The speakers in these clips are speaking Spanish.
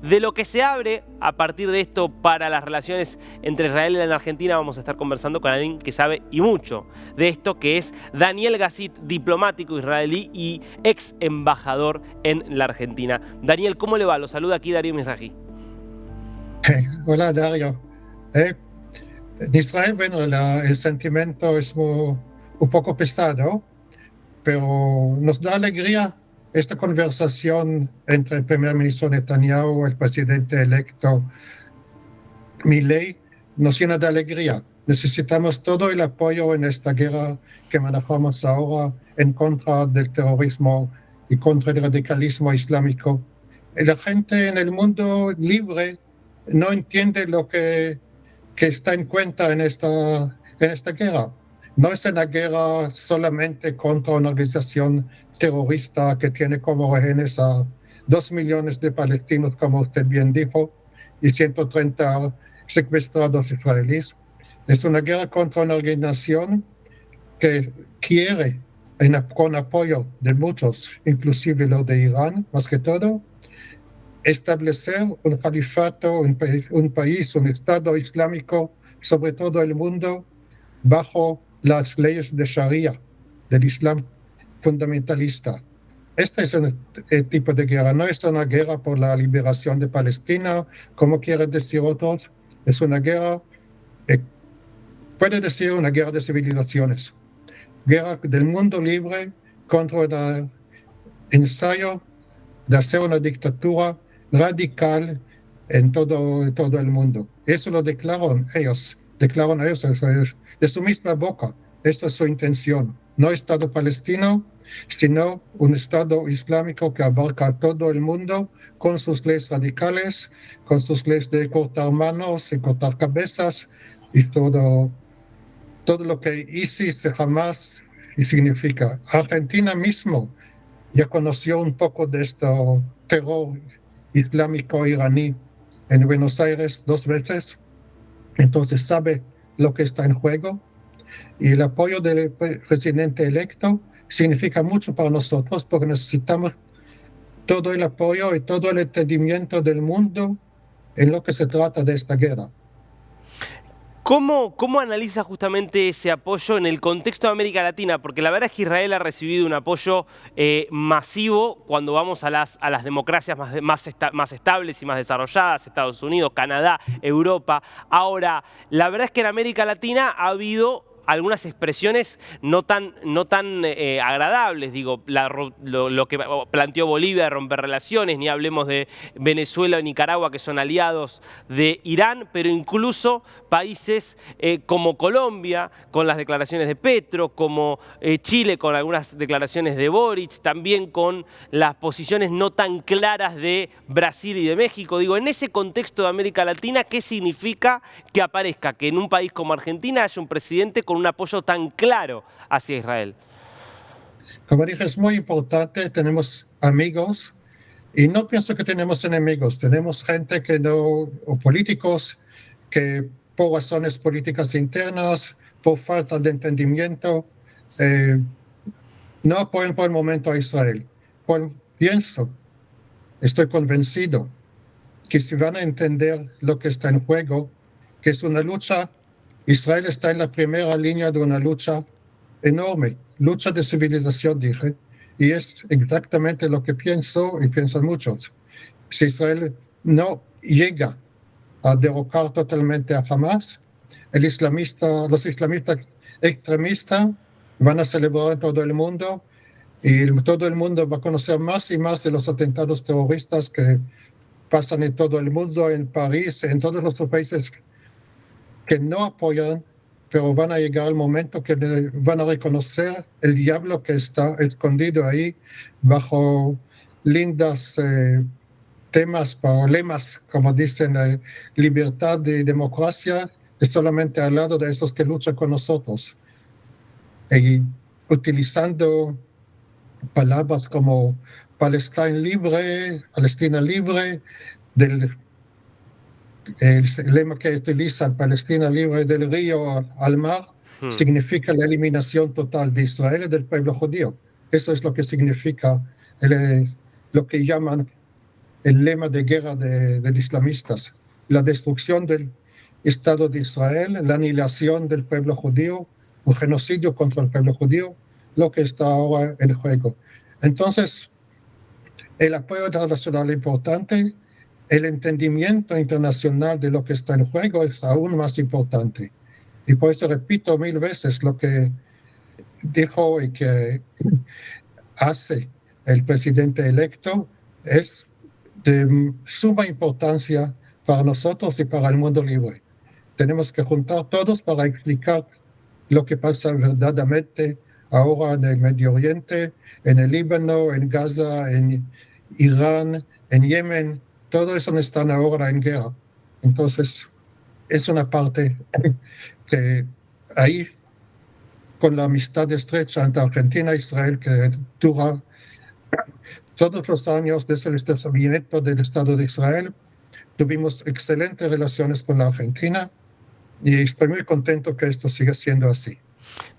De lo que se abre a partir de esto para las relaciones entre Israel y la Argentina, vamos a estar conversando con alguien que sabe y mucho de esto, que es Daniel Gazit, diplomático israelí y ex embajador en la Argentina. Daniel, ¿cómo le va? Lo saluda aquí Darío Mizrahi. Hola Dario. En Israel, bueno, el sentimiento es un poco pesado, pero nos da alegría esta conversación entre el primer ministro Netanyahu y el presidente electo Milei. Nos llena de alegría. Necesitamos todo el apoyo en esta guerra que manejamos ahora en contra del terrorismo y contra el radicalismo islámico. La gente en el mundo libre no entiende lo que está en cuenta en esta guerra. No es una guerra solamente contra una organización terrorista que tiene como rehenes a 2 millones de palestinos, como usted bien dijo, y 130 secuestrados israelíes. Es una guerra contra una organización que quiere, con apoyo de muchos, inclusive lo de Irán, más que todo, establecer un califato, un país, un Estado islámico sobre todo el mundo bajo las leyes de Sharia, del Islam fundamentalista. Este es un tipo de guerra, no es una guerra por la liberación de Palestina, como quieren decir otros, es una guerra, puede decir una guerra de civilizaciones, guerra del mundo libre contra el ensayo de hacer una dictadura radical en todo el mundo. Eso lo declaran ellos de su misma boca. Esta es su intención. No Estado palestino, sino un Estado islámico que abarca a todo el mundo con sus leyes radicales, con sus leyes de cortar manos y cortar cabezas y todo lo que ISIS jamás significa. Argentina mismo ya conoció un poco de este terror islámico iraní en Buenos Aires 2 veces, entonces sabe lo que está en juego, y el apoyo del presidente electo significa mucho para nosotros porque necesitamos todo el apoyo y todo el entendimiento del mundo en lo que se trata de esta guerra. ¿Cómo analiza justamente ese apoyo en el contexto de América Latina? Porque la verdad es que Israel ha recibido un apoyo masivo cuando vamos a las democracias más estables y más desarrolladas, Estados Unidos, Canadá, Europa. Ahora, la verdad es que en América Latina ha habido algunas expresiones no tan agradables, digo, lo que planteó Bolivia de romper relaciones, ni hablemos de Venezuela o Nicaragua, que son aliados de Irán, pero incluso países como Colombia, con las declaraciones de Petro, como Chile, con algunas declaraciones de Boric, también con las posiciones no tan claras de Brasil y de México. Digo, en ese contexto de América Latina, ¿qué significa que aparezca que en un país como Argentina haya un presidente con un apoyo tan claro hacia Israel? Como dije, es muy importante, tenemos amigos, y no pienso que tenemos enemigos, tenemos gente que no, o políticos, que por razones políticas internas, por falta de entendimiento, no apoyan por el momento a Israel. Pienso, estoy convencido que si van a entender lo que está en juego, que es una lucha, Israel está en la primera línea de una lucha enorme, lucha de civilización, dije, y es exactamente lo que pienso y piensan muchos. Si Israel no llega a derrocar totalmente a Hamas, los islamistas extremistas van a celebrar en todo el mundo, y todo el mundo va a conocer más y más de los atentados terroristas que pasan en todo el mundo, en París, en todos los países que no apoyan, pero van a llegar el momento que van a reconocer el diablo que está escondido ahí bajo lindas temas, lemas, como dicen, libertad y democracia, es solamente al lado de esos que luchan con nosotros. Y utilizando palabras como Palestina libre, el lema que utilizan, Palestina libre del río al mar, significa la eliminación total de Israel y del pueblo judío. Eso es lo que significa lo que llaman el lema de guerra de los islamistas, la destrucción del Estado de Israel, la aniquilación del pueblo judío, un genocidio contra el pueblo judío, lo que está ahora en juego. Entonces, el apoyo internacional es importante, el entendimiento internacional de lo que está en juego es aún más importante. Y por eso repito 1000 veces lo que dijo y que hace el presidente electo es de suma importancia para nosotros y para el mundo libre. Tenemos que juntar todos para explicar lo que pasa verdaderamente ahora en el Medio Oriente, en el Líbano, en Gaza, en Irán, en Yemen. Todo eso están ahora en guerra. Entonces, es una parte que ahí, con la amistad estrecha entre Argentina e Israel, que dura todos los años desde el establecimiento del Estado de Israel, tuvimos excelentes relaciones con la Argentina y estoy muy contento que esto siga siendo así.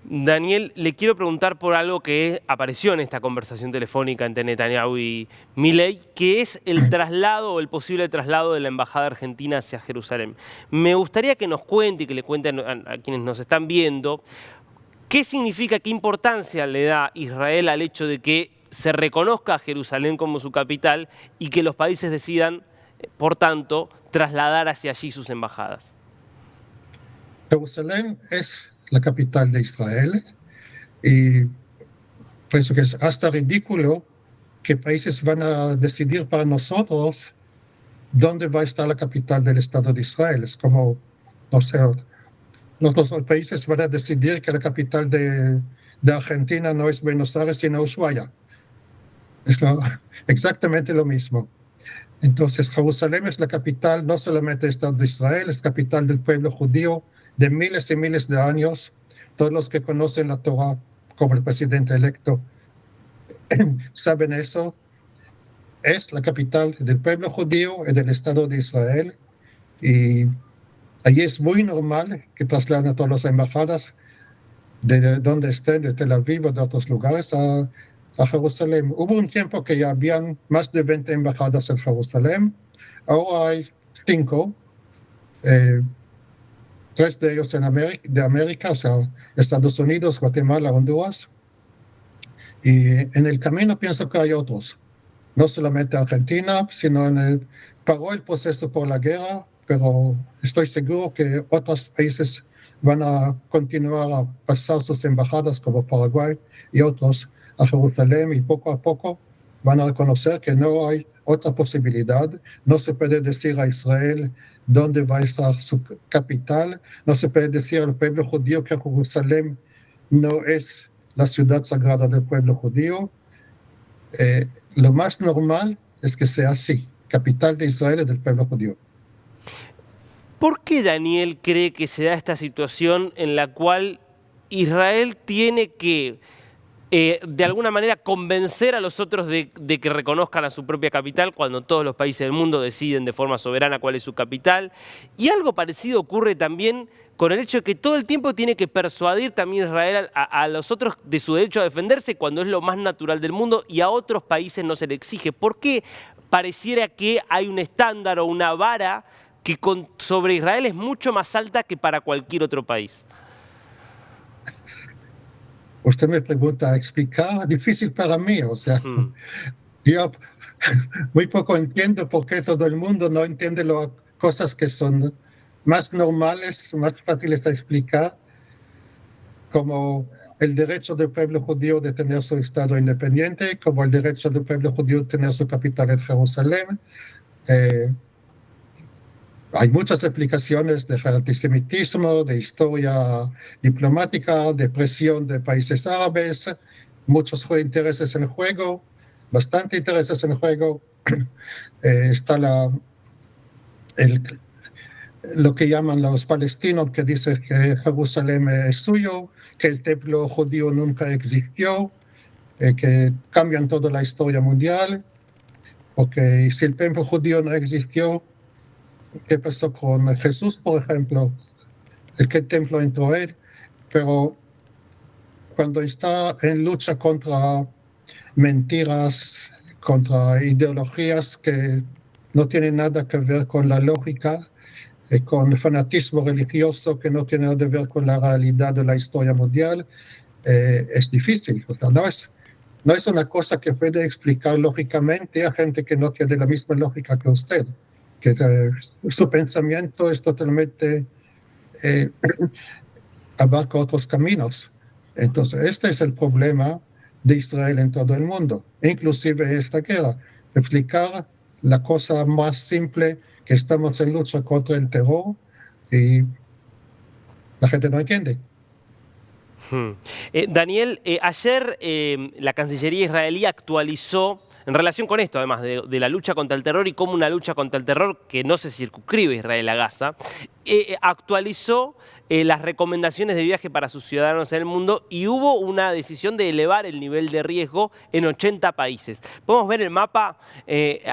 Daniel, le quiero preguntar por algo que apareció en esta conversación telefónica entre Netanyahu y Milei, que es el traslado o el posible traslado de la embajada argentina hacia Jerusalén. Me gustaría que nos cuente y que le cuenten a quienes nos están viendo qué significa, qué importancia le da Israel al hecho de que se reconozca a Jerusalén como su capital y que los países decidan, por tanto, trasladar hacia allí sus embajadas. Jerusalén es la capital de Israel y pienso que es hasta ridículo que países van a decidir para nosotros dónde va a estar la capital del Estado de Israel. Es como, no sé, los países van a decidir que la capital de Argentina no es Buenos Aires, sino Ushuaia. Es exactamente lo mismo. Entonces, Jerusalén es la capital no solamente del Estado de Israel, es capital del pueblo judío de miles y miles de años. Todos los que conocen la Torah, como el presidente electo, saben eso. Es la capital del pueblo judío y del Estado de Israel. Y allí es muy normal que trasladen a todas las embajadas de donde estén, de Tel Aviv o de otros lugares, a Jerusalén. Hubo un tiempo que ya habían más de 20 embajadas en Jerusalén. Ahora hay 5. 3 de ellos de América, o sea, Estados Unidos, Guatemala, Honduras. Y en el camino pienso que hay otros. No solamente Argentina, sino paró el proceso por la guerra, pero estoy seguro que otros países van a continuar a pasar sus embajadas, como Paraguay y otros, a Jerusalén, y poco a poco van a reconocer que no hay otra posibilidad. No se puede decir a Israel dónde va a estar su capital, no se puede decir al pueblo judío que Jerusalén no es la ciudad sagrada del pueblo judío. Lo más normal es que sea así, capital de Israel y del pueblo judío. ¿Por qué Daniel cree que se da esta situación en la cual Israel tiene que, de alguna manera, convencer a los otros de que reconozcan a su propia capital cuando todos los países del mundo deciden de forma soberana cuál es su capital? Y algo parecido ocurre también con el hecho de que todo el tiempo tiene que persuadir también Israel a los otros de su derecho a defenderse cuando es lo más natural del mundo y a otros países no se le exige. ¿Por qué pareciera que hay un estándar o una vara que sobre Israel es mucho más alta que para cualquier otro país? Usted me pregunta a explicar, difícil para mí, o sea, yo muy poco entiendo por qué todo el mundo no entiende las cosas que son más normales, más fáciles de explicar, como el derecho del pueblo judío de tener su Estado independiente, como el derecho del pueblo judío de tener su capital en Jerusalén. Hay muchas explicaciones de antisemitismo, de historia diplomática, de presión de países árabes, muchos intereses en juego, bastante intereses en juego. Está lo que llaman los palestinos, que dicen que Jerusalén es suyo, que el templo judío nunca existió, que cambian toda la historia mundial, porque si el templo judío no existió, ¿qué pasó con Jesús, por ejemplo? ¿En qué templo entró él? Pero cuando está en lucha contra mentiras, contra ideologías que no tienen nada que ver con la lógica, con fanatismo religioso que no tiene nada que ver con la realidad de la historia mundial, es difícil. O sea, no es una cosa que puede explicar lógicamente a gente que no tiene la misma lógica que usted, que su pensamiento es totalmente abarca otros caminos. Entonces, este es el problema de Israel en todo el mundo, inclusive esta guerra. Explicar la cosa más simple, que estamos en lucha contra el terror y la gente no entiende. Daniel, ayer la Cancillería israelí actualizó, en relación con esto, además de la lucha contra el terror y cómo una lucha contra el terror que no se circunscribe Israel a Gaza, actualizó las recomendaciones de viaje para sus ciudadanos en el mundo y hubo una decisión de elevar el nivel de riesgo en 80 países. Podemos ver el mapa,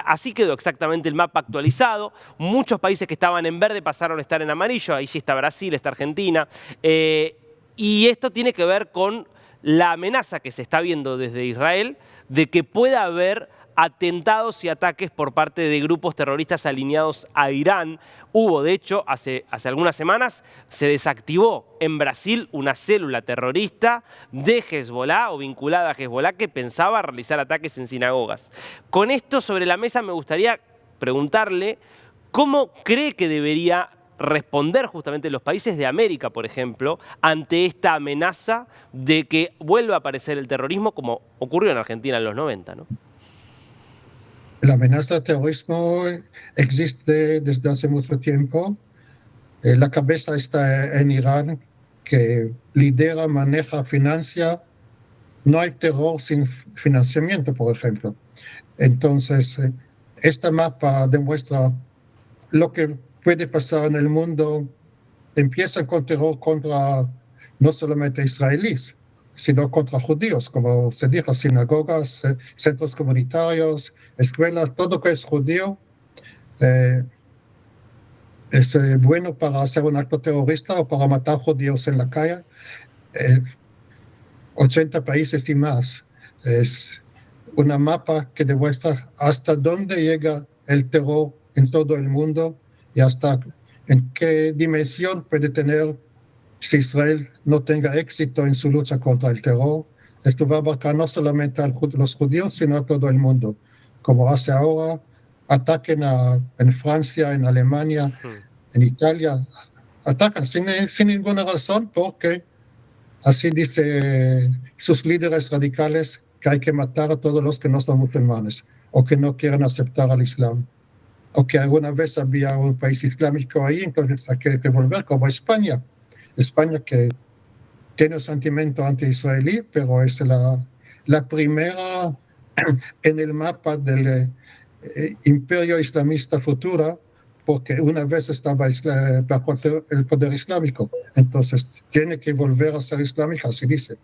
así quedó exactamente el mapa actualizado. Muchos países que estaban en verde pasaron a estar en amarillo, ahí sí está Brasil, está Argentina. Y esto tiene que ver con la amenaza que se está viendo desde Israel de que pueda haber atentados y ataques por parte de grupos terroristas alineados a Irán. Hubo, de hecho, hace algunas semanas se desactivó en Brasil una célula terrorista de Hezbollah o vinculada a Hezbollah que pensaba realizar ataques en sinagogas. Con esto sobre la mesa me gustaría preguntarle cómo cree que debería responder justamente los países de América, por ejemplo, ante esta amenaza de que vuelva a aparecer el terrorismo como ocurrió en Argentina en los 90, ¿no? La amenaza de terrorismo existe desde hace mucho tiempo. La cabeza está en Irán, que lidera, maneja, financia. No hay terror sin financiamiento, por ejemplo. Entonces, este mapa demuestra lo que puede pasar en el mundo. Empiezan con terror contra no solamente israelíes, sino contra judíos, como se dijo, sinagogas, centros comunitarios, escuelas, todo que es judío es bueno para hacer un acto terrorista o para matar judíos en la calle. 80 países y más. Es una mapa que demuestra hasta dónde llega el terror en todo el mundo y hasta en qué dimensión puede tener si Israel no tenga éxito en su lucha contra el terror. Esto va a abarcar no solamente a los judíos, sino a todo el mundo. Como hace ahora, ataquen en Francia, en Alemania, en Italia, atacan sin ninguna razón porque así dice sus líderes radicales que hay que matar a todos los que no son musulmanes o que no quieren aceptar al Islam o que alguna vez había un país islámico ahí, entonces hay que devolver como España. España que tiene un sentimiento anti-israelí, pero es la primera en el mapa del imperio islamista futura, porque una vez estaba bajo el poder islámico, entonces tiene que volver a ser islámica, así dice.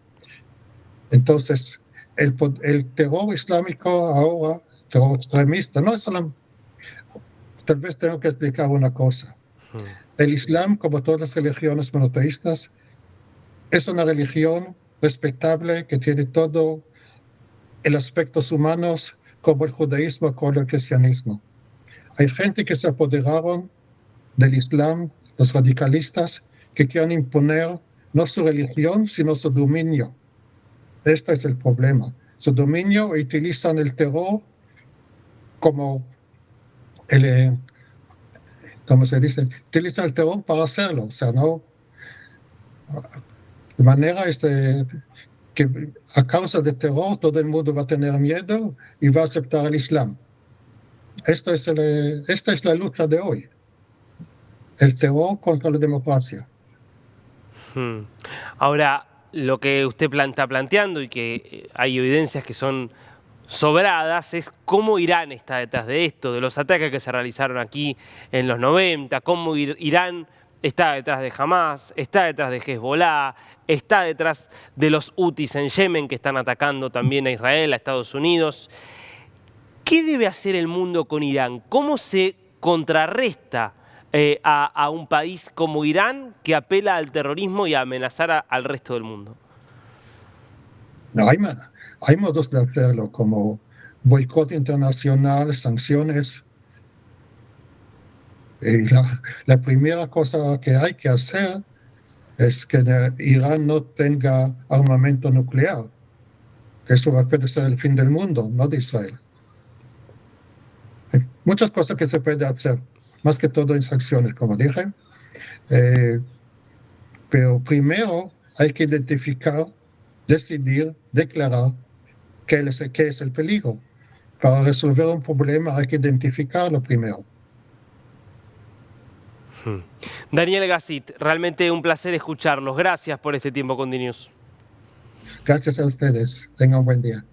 Entonces, el terror islámico ahora, terror extremista, no es solo, tal vez tengo que explicar una cosa. El Islam, como todas las religiones monoteístas, es una religión respetable que tiene todo el aspectos humanos como el judaísmo, como el cristianismo. Hay gente que se apoderaron del Islam, los radicalistas, que quieren imponer no su religión, sino su dominio. Este es el problema. Su dominio, utilizan el terror como como se dice, utilizan el terror para hacerlo. O sea, no. De manera que a causa del terror todo el mundo va a tener miedo y va a aceptar el Islam. Esta es la lucha de hoy. El terror contra la democracia. Ahora, lo que usted está planteando y que hay evidencias que son sobradas es cómo Irán está detrás de esto, de los ataques que se realizaron aquí en los 90, cómo Irán está detrás de Hamas, está detrás de Hezbollah, está detrás de los Hutis en Yemen que están atacando también a Israel, a Estados Unidos. ¿Qué debe hacer el mundo con Irán? ¿Cómo se contrarresta a un país como Irán que apela al terrorismo y a amenazar al resto del mundo? No, hay modos de hacerlo, como boicot internacional, sanciones. Y la primera cosa que hay que hacer es que Irán no tenga armamento nuclear, que eso puede ser el fin del mundo, no de Israel. Hay muchas cosas que se puede hacer, más que todo en sanciones, como dije. Pero primero hay que identificar, decidir, declarar qué es el peligro. Para resolver un problema hay que identificarlo primero. Daniel Gassit, realmente un placer escucharlos. Gracias por este tiempo con DNews. Gracias a ustedes. Tengan un buen día.